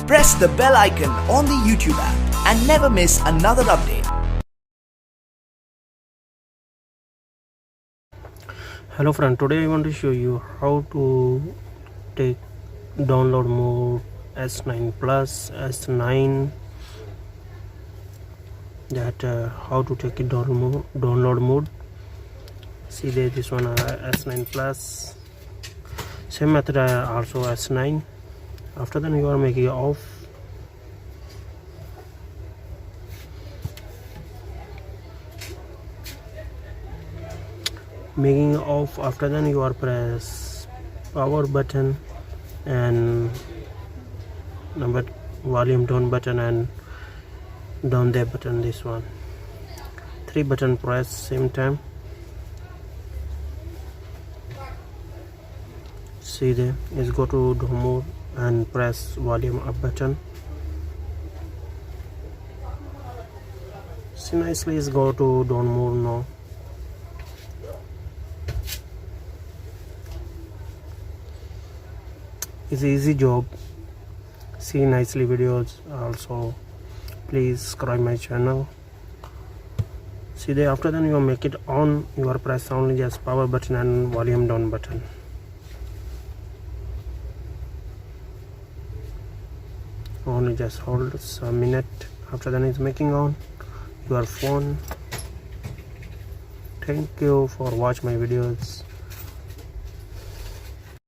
Press the bell icon on the YouTube app and never miss another update. Hello friend, today I want to show you how to take download mode S9 plus S9, that how to take it download mode. See there, this one S9 plus, same method also S9. After then you are making it off. Making off, after then you are press power button and number volume down button and down there button, this one 3 button press same time. See there is go to down mode and press volume up button. See nicely is go to down mode now. It's an easy job. See nicely videos. Also please subscribe my channel. See there, after then you make it on, you are press only just power button and volume down button. Only just hold a minute. After then it's making on your phone. Thank you for watching my videos.